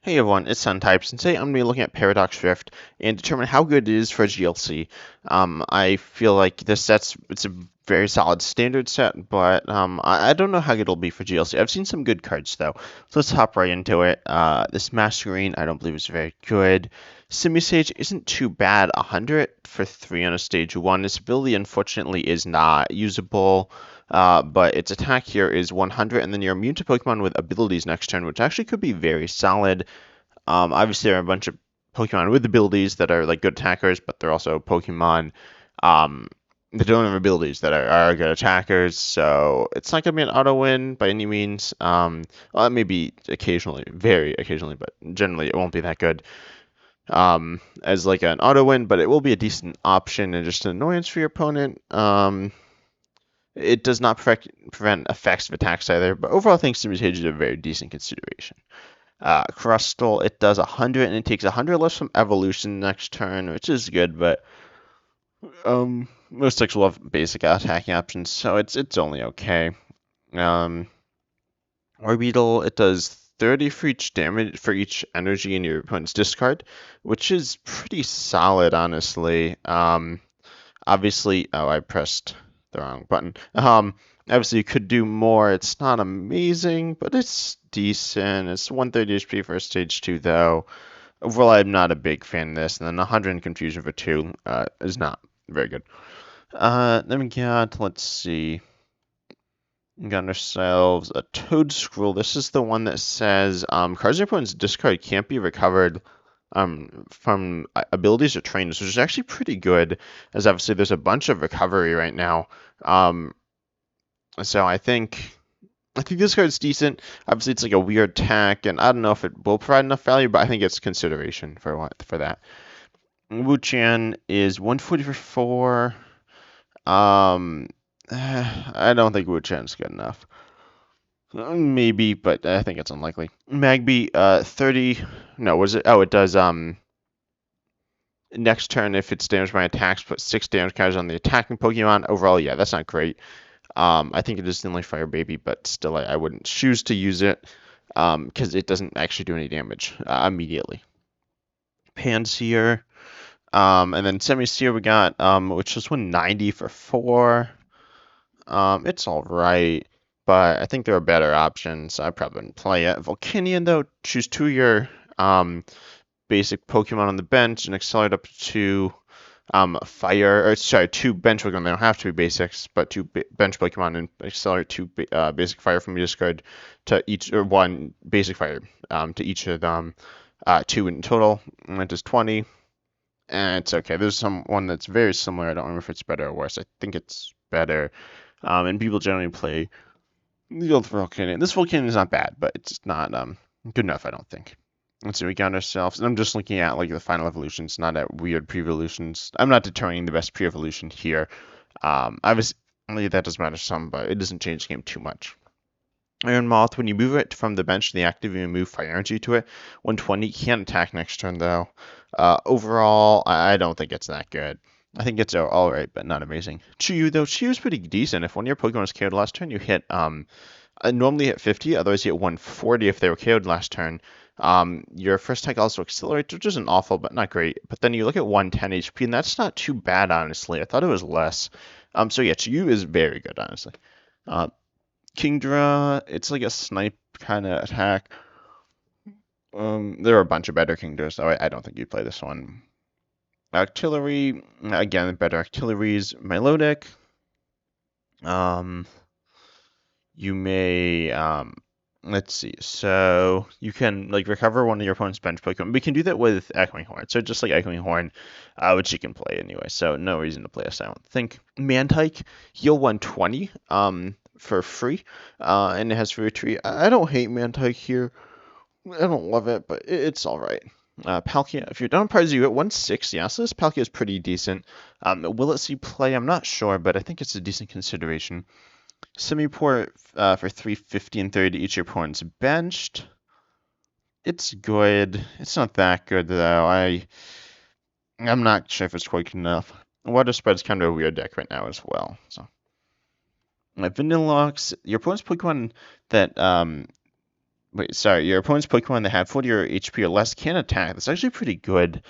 Hey everyone, it's SunTypes, and today I'm going to be looking at Paradox Rift and determine how good it is for GLC. I feel like this it's a very solid standard set, but I don't know how good it'll be for GLC. I've seen some good cards though, so let's hop right into it. This Masquerade I don't believe is very good. Simisage isn't too bad, 100 for 3 on a stage 1. This ability unfortunately is not usable. But its attack here is 100, and then you're immune to Pokemon with abilities next turn, which actually could be very solid. Obviously, there are a bunch of Pokemon with abilities that are like good attackers, but they're also Pokemon um, that don't have abilities that are good attackers. So it's not gonna be an auto win by any means. Well, it may be occasionally, very occasionally, but generally it won't be that good as like an auto win. But it will be a decent option and just an annoyance for your opponent. It does not prevent effects of attacks either, but overall, I think Simisage is a very decent consideration. Crustal, it does 100 and it takes 100 less from evolution next turn, which is good, but most decks will have basic attacking options, so it's only okay. Orbeetle, it does 30 for each damage for each energy in your opponent's discard, which is pretty solid, honestly. Obviously, oh, I pressed the wrong button. Obviously, you could do more. It's not amazing, but it's decent. It's 130 HP for stage 2, though. Overall, I'm not a big fan of this. And then 100 in confusion for 2 is not very good. Then we got, let's see. We got ourselves a Toad Scroll. This is the one that says cards in your opponent's discard can't be recovered from abilities or trainers, which is actually pretty good, as obviously there's a bunch of recovery right now. So I think this card's decent. Obviously, it's like a weird attack, and I don't know if it will provide enough value, but I think it's consideration for that. Wu-Chan is 140 for 4. I don't think Wu-Chan's good enough. Maybe, but I think it's unlikely. Magby, 30. No, was it? Oh, it does. Next turn, if it's damaged by attacks, put 6 damage counters on the attacking Pokemon. Overall, yeah, that's not great. I think it is only Fire Baby, but still, I wouldn't choose to use it because it doesn't actually do any damage immediately. Panseer, and then Semi-Seer we got, which was 190 for 4. It's all right, but I think there are better options. I probably wouldn't play it. Volcanion, though, choose 2 of your basic Pokemon on the bench and accelerate up to fire, or sorry, 2 bench Pokemon. They don't have to be basics, but 2 bench Pokemon and accelerate 2 basic fire from your discard to each, or 1 basic fire to each of them. 2 in total, and it does 20. And it's okay. There's one that's very similar. I don't remember if it's better or worse. I think it's better. And people generally play the old Volcanion. This Volcanion is not bad, but it's not good enough, I don't think. Let's see, we got ourselves, and I'm just looking at like the final evolutions, not at weird pre-evolutions. I'm not determining the best pre-evolution here. Obviously, that does matter some, but it doesn't change the game too much. Iron Moth, when you move it from the bench to the active, you move Fire Energy to it. 120, can't attack next turn though. Overall, I don't think it's that good. I think it's alright, but not amazing. Chiyu, though, Chiyu's pretty decent. If one of your Pokemon was KO'd last turn, you hit, normally hit 50, otherwise you hit 140 if they were KO'd last turn. Your first attack also accelerates, which isn't awful, but not great. But then you look at 110 HP, and that's not too bad, honestly. I thought it was less. So yeah, Chiyu is very good, honestly. Kingdra, it's like a snipe kind of attack. There are a bunch of better Kingdras, so I don't think you'd play this one. Artillery, again, better artilleries. Milotic. You may, let's see. So you can like recover one of your opponent's bench Pokemon. We can do that with Echoing Horn. So just like Echoing Horn, which you can play anyway. So no reason to play this, I don't think. Mantike, heal 120. For free, and it has free retreat. I don't hate Mantike here. I don't love it, but it's all right. Palkia, if you're done prize, you get 160. Yeah, so this Palkia is pretty decent. Will it see play? I'm not sure, but I think it's a decent consideration. Semiport for 350 and 30 to each of your opponent's benched. It's good. It's not that good though. I'm not sure if it's quite good enough. Water Spread's kind of a weird deck right now as well. So. Vanilluxe, your opponent's Pokemon that Wait, sorry, your opponent's Pokemon that have 40 or HP or less can attack. That's actually pretty good.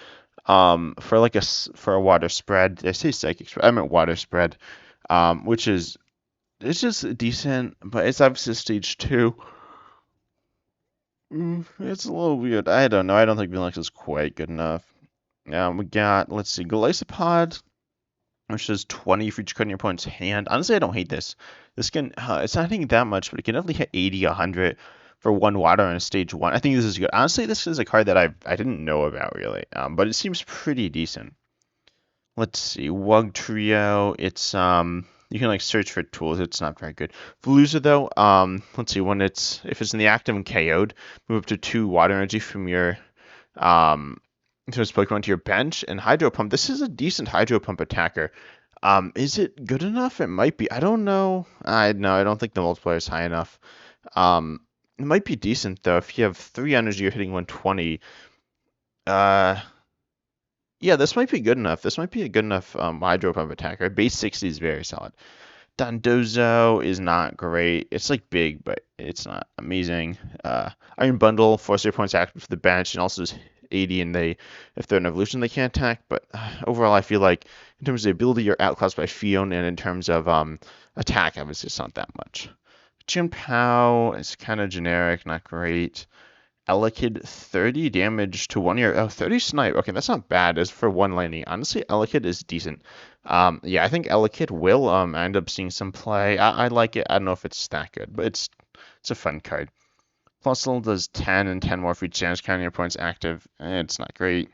For like for a water spread. I say psychic spread. I meant water spread. Which is it's just decent, but it's obviously stage two. It's a little weird. I don't know. I don't think Venus is quite good enough. We got, let's see, Golisopod, which is 20 for each card in your opponent's hand. Honestly, I don't hate this. This can, it's not hitting that much, but it can definitely hit 80, 100 for one water on a stage one. I think this is good. Honestly, this is a card that I didn't know about really, but it seems pretty decent. Let's see, Wug Trio. It's you can like search for tools. It's not very good. Veluza though, let's see, if it's in the active and KO'd, move up to 2 water energy from your so it's Pokemon to your bench. And Hydro Pump. This is a decent Hydro Pump attacker. Is it good enough? It might be. I don't know. I don't think the multiplier is high enough. It might be decent though. If you have 3 energy, you're hitting 120. Yeah, this might be good enough. This might be a good enough Hydro Pump attacker. Base 60 is very solid. Dondozo is not great. It's like big, but it's not amazing. Iron Bundle, force your points active for the bench, and also is 80, and if they're an evolution, they can't attack. But overall, I feel like in terms of ability, you're outclassed by Fion, and in terms of attack, obviously, it's not that much. Chien-Pao is kind of generic, not great. Elekid 30 damage to 1 year. Oh, 30 snipe. Okay, that's not bad as for one lightning. Honestly, Elekid is decent. Yeah, I think Elekid will end up seeing some play. I like it. I don't know if it's that good, but it's a fun card. Fossil does 10 and 10 more for each damage counting your points active. It's not great.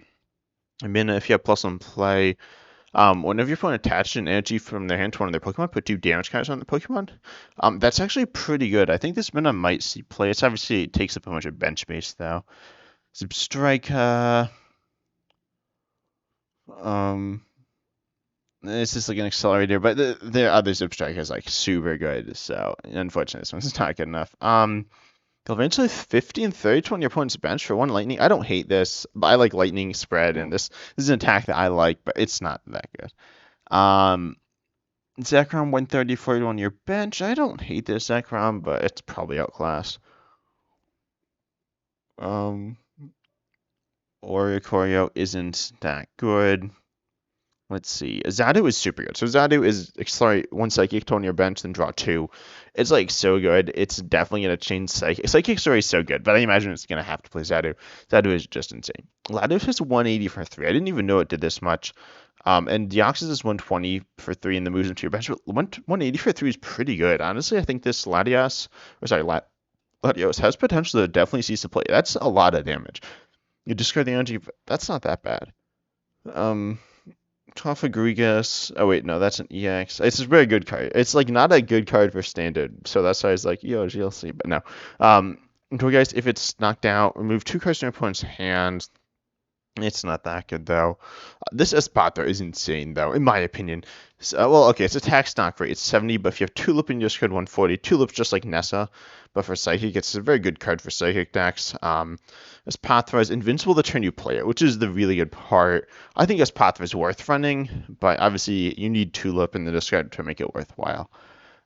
I mean, if you have plus one play, whenever your opponent attaches an energy from their hand to one of their Pokemon, put 2 damage counters on the Pokemon. That's actually pretty good. I think this Mina might see play. It's obviously it takes up a bunch of bench space though. Substrika. It's just like an accelerator, but the other Substrika is like super good. So unfortunately, this one's not good enough. Eventually 50 and 30 to on your opponent's bench for 1 lightning. I don't hate this, but I like lightning spread, and this is an attack that I like, but it's not that good. Zekrom 130 40 on your bench. I don't hate this Zekrom, but it's probably outclassed. Oricorio isn't that good. Let's see. Xatu is super good. So Xatu is accelerate 1 psychic to on your bench, then draw 2. It's like so good. It's definitely gonna change psychic. Psychic's already so good, but I imagine it's gonna have to play Xatu. Xatu is just insane. Latios has 180 for 3. I didn't even know it did this much. And Deoxys is 120 for 3 and the moves into your bench. But 180 for 3 is pretty good. Honestly, I think this Latios has potential to definitely see some play. That's a lot of damage. You discard the energy, but that's not that bad. Tofagrigas. Oh wait, no, that's an EX. It's a very good card. It's like not a good card for standard, so that's why it's like GLC. But no. Guys, if it's knocked out, remove 2 cards from your opponent's hand. It's not that good though. This Espada is insane though, in my opinion. So, well, okay, its attack's not great. It's 70, but if you have Tulip in your discard 140, Tulip's just like Nessa, but for Psychic, it's a very good card for Psychic decks. Espathra is invincible the turn you play it, which is the really good part. I think Espathra is worth running, but obviously you need Tulip in the discard to make it worthwhile.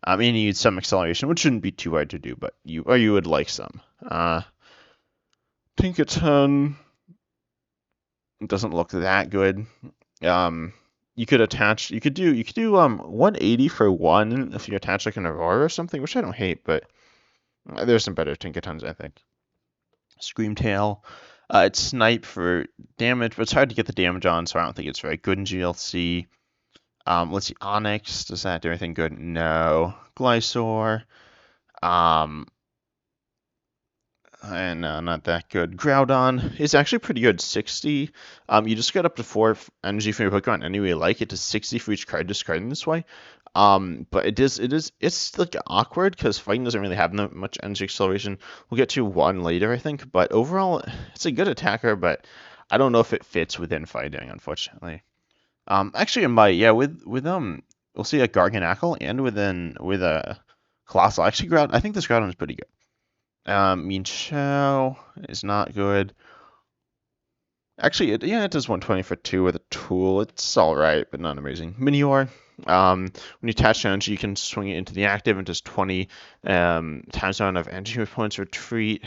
And you need some acceleration, which shouldn't be too hard to do, but you would like some. Tinkaton doesn't look that good. You could do 180 for 1 if you attach like an Aurora or something, which I don't hate, but there's some better Tinkatons, I think. Screamtail. It's Snipe for damage, but it's hard to get the damage on, so I don't think it's very good in GLC. Let's see, Onyx. Does that do anything good? No. Glysaur. And not that good. Groudon is actually pretty good. 60. You just get up to 4 energy from your Pokemon anyway. Like it to 60 for each card discarding this way. But it's like awkward because fighting doesn't really have that much energy acceleration. We'll get to 1 later, I think. But overall, it's a good attacker, but I don't know if it fits within fighting, unfortunately. Actually, it might. Yeah, with we'll see a Garganacl and with a Colossal. Actually, I think this Groudon is pretty good. Minchao is not good. Actually, it does 120 for 2 with a tool. It's alright, but not amazing. Minior, when you attach energy, you can swing it into the active and does 20 times the amount of energy your opponent's retreat.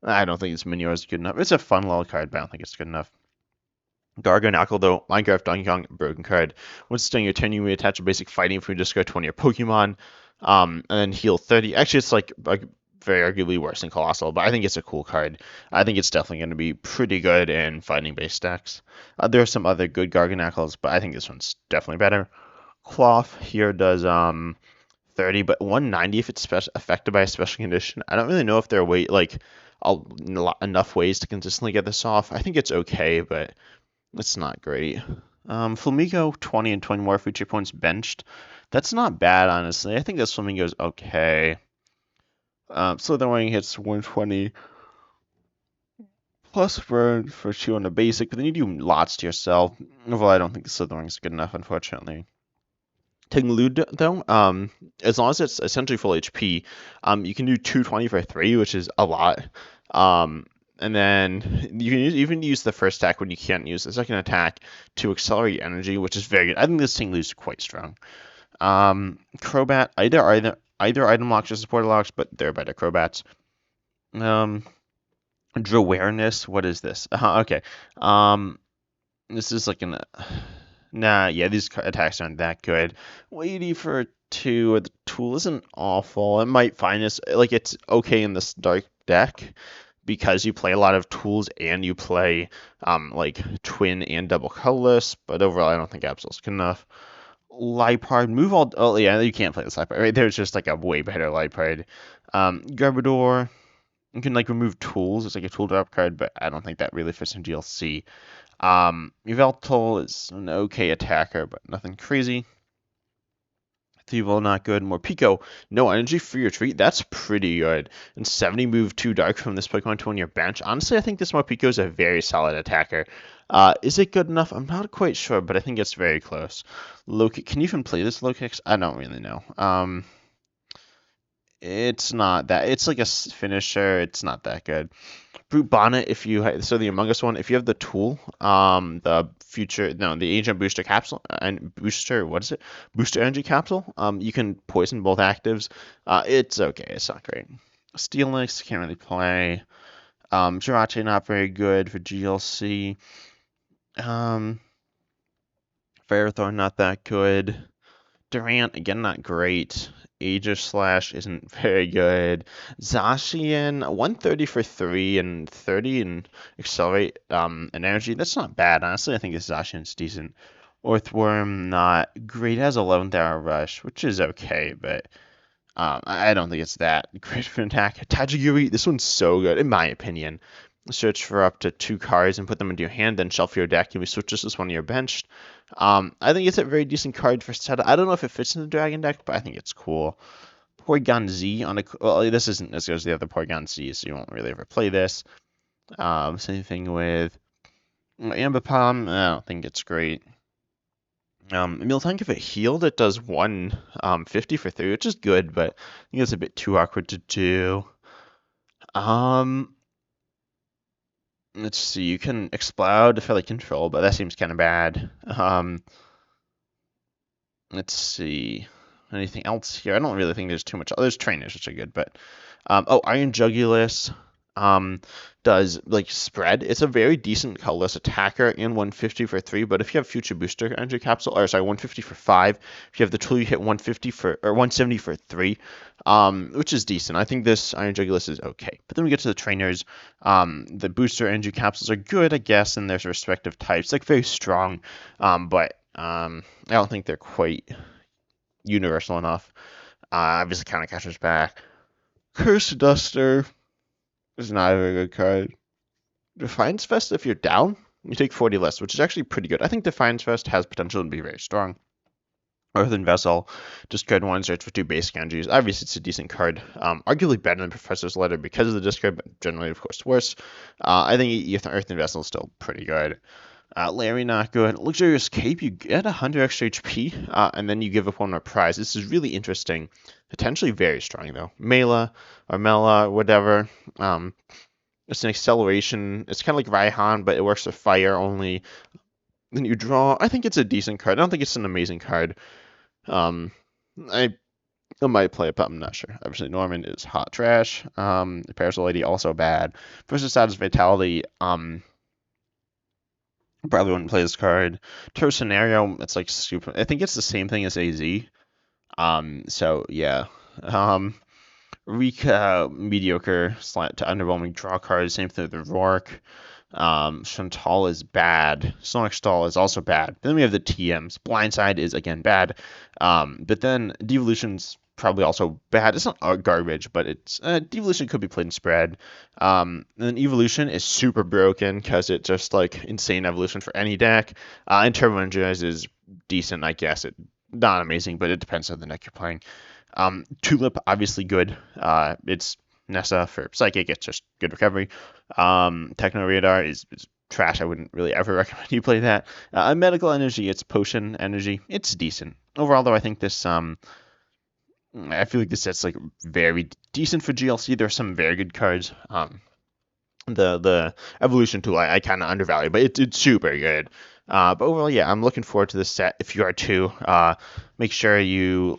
I don't think this Minior is good enough. It's a fun little card, but I don't think it's good enough. Gargoynacle, though, Minecraft Donkey Kong, broken card. Once it's done your turn, you may attach a basic fighting from your discard to one of your Pokemon, and then heal 30. Actually, it's like very arguably worse than Colossal, but I think it's a cool card. I think it's definitely going to be pretty good in fighting-based decks. There are some other good Gargonacles, but I think this one's definitely better. Cloth here does 30, but 190 if it's affected by a special condition. I don't really know if there are enough ways to consistently get this off. I think it's okay, but it's not great. Flamingo, 20 and 20 more future points benched. That's not bad, honestly. I think this Flamingo's okay. Slithering hits 120 plus burn for 2 on the basic, but then you do lots to yourself. Overall, I don't think the Slithering's good enough, unfortunately. Tinglud, though, as long as it's essentially full HP, you can do 220 for 3, which is a lot. And then you can even use the first attack when you can't use the second attack to accelerate energy, which is very good. I think this Tinglud is quite strong. Crobat, either item locks or support locks, but they're better Crobats. Awareness, what is this? Okay. This is like an... Nah, yeah, these attacks aren't that good. Weighty for 2, the tool isn't awful. It might find this, like, it's okay in this dark deck because you play a lot of tools and you play, like, twin and double colorless, but overall, I don't think Absol's good enough. Lipard, move all, oh, yeah, you can't play this Lipard, right? There's just, like, a way better Lipard. Garbodor, you can, like, remove tools. It's like a tool drop card, but I don't think that really fits in GLC. Yveltal is an okay attacker, but nothing crazy. Thievul, not good. Morpeko, no energy for your treat. That's pretty good. And 70 move 2 dark from this Pokemon to on your bench. Honestly, I think this Morpeko is a very solid attacker. Is it good enough? I'm not quite sure, but I think it's very close. Can you even play this Lokix? I don't really know. It's not that. It's like a finisher. It's not that good. Brute Bonnet, if you so the Among Us one, if you have the tool, the Agent Booster Capsule and Booster Energy Capsule, you can poison both actives. It's okay. It's not great. Steelix can't really play. Jirachi not very good for GLC. Ferrothorn not that good. Durant again not great. Aegislash isn't very good. Zacian, 130 for 3 and 30 and accelerate and energy. That's not bad. Honestly, I think this Zacian's decent. Earthworm, not great. It has 11th hour rush, which is okay, but I don't think it's that great for an attack. Tajagiri, this one's so good, in my opinion. Search for up to 2 cards and put them into your hand, then shelf your deck. You may switch this one to your bench. I think it's a very decent card for setup. I don't know if it fits in the Dragon deck, but I think it's cool. Porygon Z on a... Well, this isn't as good as the other Porygon Z, so you won't really ever play this. Same thing with Ambipom. I don't think it's great. Miltank, if it healed, it does 150 for 3, which is good, but I think it's a bit too awkward to do. Let's see, you can explode for like control, but that seems kind of bad. Let's see, anything else here? I don't really think there's too much. There's trainers, which are good, but Iron Jugulus does like spread. It's a very decent colorless attacker and 150 for 3. But if you have Future Booster Energy Capsule, or sorry, 150 for 5. If you have the tool, you hit 150 for or 170 for 3, which is decent. I think this Iron Jugulus is okay. But then we get to the trainers. The Booster Energy Capsules are good, I guess, in their respective types. Like very strong, but I don't think they're quite universal enough. Obviously, Counter Catcher's back. Curse Duster is not a very good card. Defiance Vest, if you're down, you take 40 less, which is actually pretty good. I think Defiance Vest has potential to be very strong. Earthen Vessel, discard 1, search for 2 basic energies. Obviously, it's a decent card. Arguably better than Professor's Letter because of the discard, but generally, of course, worse. I think Earthen Vessel is still pretty good. Larry, not good. Luxurious Cape, you get 100 extra HP, and then you give up one prize. This is really interesting. Potentially very strong, though. Mela, whatever. It's an acceleration. It's kind of like Raihan, but it works with fire only. Then you draw. I think it's a decent card. I don't think it's an amazing card. I It might play, but I'm not sure. Obviously, Norman is hot trash. Parasol Lady also bad. Versus Status Vitality, probably wouldn't play this card. Turbo Scenario, it's like super. I think it's the same thing as AZ. So yeah. Rika, mediocre, slight to underwhelming draw cards. Same thing with the Rourke. Chantal is bad. Sonic Stall is also bad. Then we have the TMs. Blindside is again bad. But then Devolution's probably also bad. It's not garbage, but it's Devolution could be played in spread. And then Evolution is super broken because it's just like insane evolution for any deck. And Turbo Energize is decent, I guess. Not amazing, but it depends on the deck you're playing. Tulip, obviously good. It's Nessa for Psychic. It's just good recovery. Techno Radar is trash. I wouldn't really ever recommend you play that. Medical Energy, it's Potion Energy. It's decent. Overall, though, I think this I feel like this set's like very decent for GLC. There are some very good cards. The Evolution tool I kind of undervalue, but it's super good. But overall, yeah, I'm looking forward to this set. If you are too, make sure you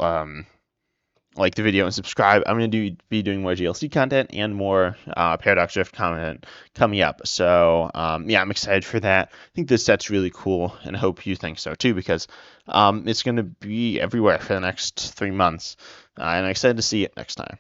like the video and subscribe. I'm going to be doing more GLC content and more Paradox Drift content coming up. So yeah, I'm excited for that. I think this set's really cool, and I hope you think so too, because it's going to be everywhere for the next 3 months, and I'm excited to see it next time.